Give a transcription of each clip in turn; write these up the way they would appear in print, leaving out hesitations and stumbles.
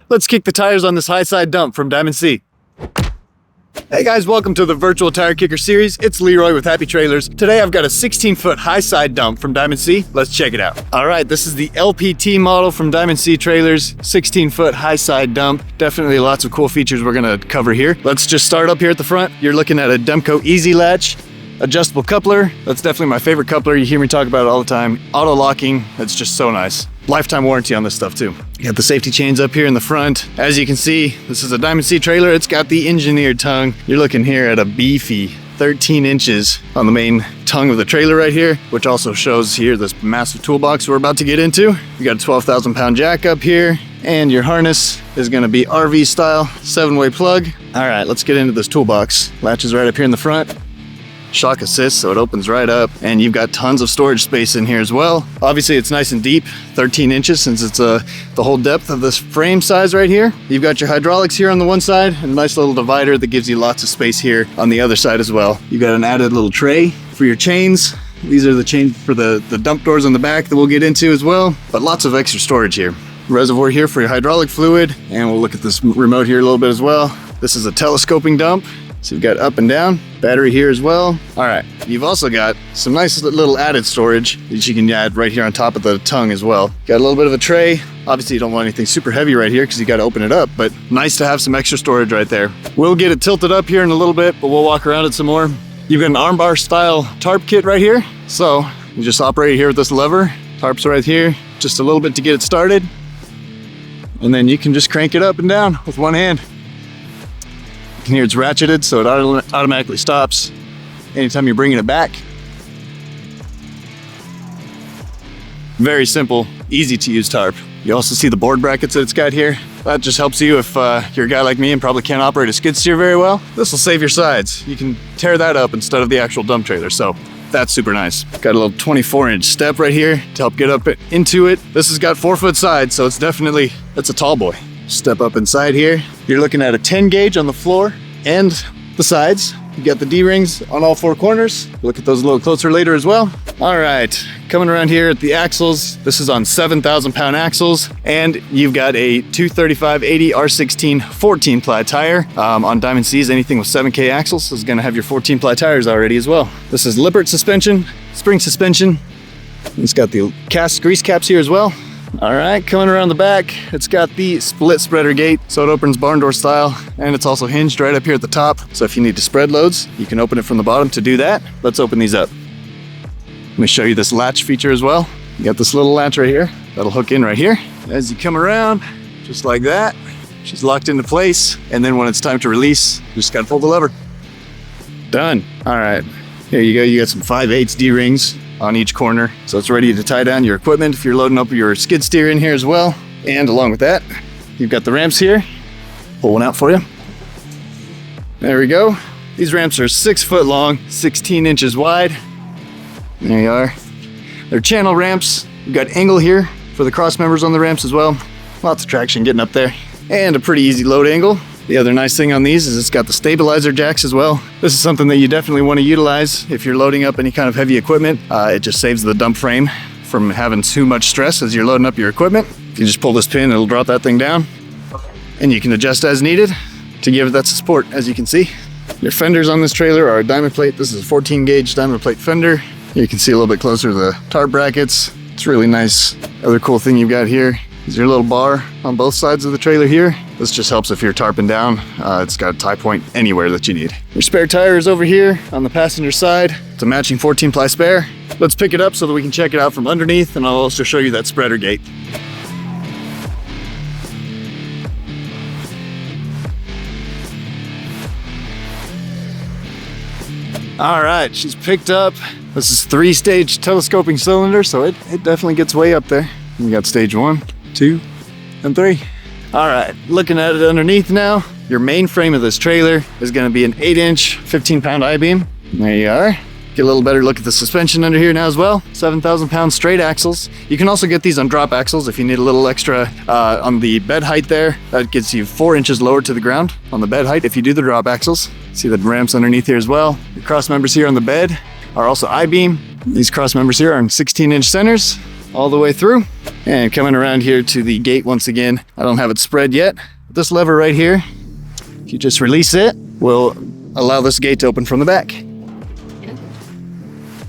let's kick the tires on this high side dump from Diamond C. Hey guys, welcome to the Virtual Tire Kicker series. It's Leroy with Happy Trailers. Today I've got a 16-foot high side dump from Diamond C. Let's check it out. All right, this is the LPT model from Diamond C Trailers, 16-foot high side dump. Definitely lots of cool features we're gonna cover here. Let's just start up here at the front. You're looking at a Demco EZ-Latch, adjustable coupler. That's definitely my favorite coupler. You hear me talk about it all the time. Auto locking, it's just so nice. Lifetime warranty on this stuff too. You got the safety chains up here in the front. As you can see, this is a Diamond C trailer. It's got the engineered tongue. You're looking here at a beefy 13 inches on the main tongue of the trailer right here, which also shows here this massive toolbox we're about to get into. You got a 12,000 pound jack up here, and your harness is gonna be RV style, 7-way plug. All right, let's get into this toolbox. Latches right up here in the front. Shock assist, so it opens right up, and you've got tons of storage space in here as well. Obviously it's nice and deep, 13 inches since it's the whole depth of this frame size right here. You've got your hydraulics here on the one side, and a nice little divider that gives you lots of space here on the other side as well. You've got an added little tray for your chains. These are the chains for the dump doors on the back that we'll get into as well, but lots of extra storage here. Reservoir here for your hydraulic fluid, and we'll look at this remote here a little bit as well. This is a telescoping dump. So you've got up and down, battery here as well. All right, you've also got some nice little added storage that you can add right here on top of the tongue as well. Got a little bit of a tray. Obviously you don't want anything super heavy right here because you got to open it up, but nice to have some extra storage right there. We'll get it tilted up here in a little bit, but we'll walk around it some more. You've got an armbar style tarp kit right here. So you just operate here with this lever. Tarp's right here, just a little bit to get it started. And then you can just crank it up and down with one hand. Here it's ratcheted, so it automatically stops anytime you're bringing it back. Very simple, easy to use tarp. You also see the board brackets that it's got here. That just helps you if you're a guy like me and probably can't operate a skid steer very well. This will save your sides. You can tear that up instead of the actual dump trailer, so that's super nice. Got a little 24-inch step right here to help get up into it. This has got 4-foot sides, so it's a tall boy. Step up inside here. You're looking at a 10 gauge on the floor and the sides. You got the D-rings on all 4 corners. Look at those a little closer later as well. All right, coming around here at the axles. This is on 7,000 pound axles, and you've got a 235/80 R16 14 ply tire. On Diamond C's, anything with 7K axles is gonna have your 14 ply tires already as well. This is Lippert suspension, spring suspension. It's got the cast grease caps here as well. All right, coming around the back, it's got the split spreader gate, so it opens barn door style, and it's also hinged right up here at the top. So if you need to spread loads, you can open it from the bottom to do that. Let's open these up. Let me show you this latch feature as well. You got this little latch right here, that'll hook in right here. As you come around, just like that, she's locked into place, and then when it's time to release, you just gotta pull the lever. Done. All right, here you go, you got some 5/8 D-rings on each corner, so it's ready to tie down your equipment if you're loading up your skid steer in here as well. And along with that, you've got the ramps here. Pull one out for you. There we go. These ramps are 6 foot long, 16 inches wide. There you are. They're channel ramps. You've got angle here for the cross members on the ramps as well. Lots of traction getting up there, and a pretty easy load angle. The other nice thing on these is it's got the stabilizer jacks as well. This is something that you definitely want to utilize if you're loading up any kind of heavy equipment. It just saves the dump frame from having too much stress as you're loading up your equipment. If you just pull this pin, it'll drop that thing down, and you can adjust as needed to give it that support, as you can see. Your fenders on this trailer are a diamond plate. This is a 14 gauge diamond plate fender. You can see a little bit closer the tarp brackets. It's really nice. Other cool thing you've got here is your little bar on both sides of the trailer here. This just helps if you're tarping down. It's got a tie point anywhere that you need. Your spare tire is over here on the passenger side. It's a matching 14 ply spare. Let's pick it up so that we can check it out from underneath, and I'll also show you that spreader gate. All right, she's picked up. This is 3-stage telescoping cylinder, so it definitely gets way up there. We got stage 1, 2, and 3. All right, looking at it underneath now, your main frame of this trailer is gonna be an 8-inch, 15-pound I-beam. There you are. Get a little better look at the suspension under here now as well. 7,000 pound straight axles. You can also get these on drop axles if you need a little extra on the bed height there. That gets you 4 inches lower to the ground on the bed height if you do the drop axles. See the ramps underneath here as well. The cross members here on the bed are also I-beam. These cross members here are in 16-inch centers. all the way through. And coming around here to the gate once again, I don't have it spread yet. This lever right here, if you just release it, will allow this gate to open from the back.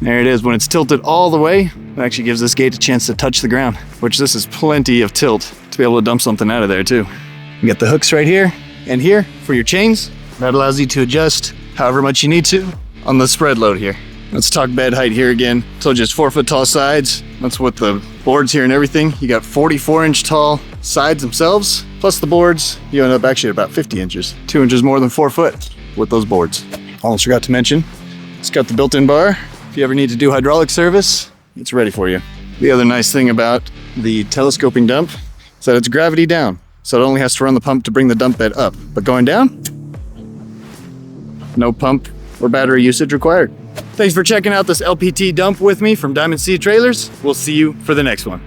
There it is. When it's tilted all the way, it actually gives this gate a chance to touch the ground, which this is plenty of tilt to be able to dump something out of there too. You got the hooks right here and here for your chains. That allows you to adjust however much you need to on the spread load here. Let's talk bed height here again. So just 4-foot tall sides. That's with the boards here and everything. You got 44-inch tall sides themselves, plus the boards. You end up actually at about 50 inches, 2 inches more than 4 foot with those boards. Almost forgot to mention, it's got the built-in bar. If you ever need to do hydraulic service, it's ready for you. The other nice thing about the telescoping dump is that it's gravity down. So it only has to run the pump to bring the dump bed up. But going down, no pump or battery usage required. Thanks for checking out this LPT dump with me from Diamond Sea Trailers. We'll see you for the next one.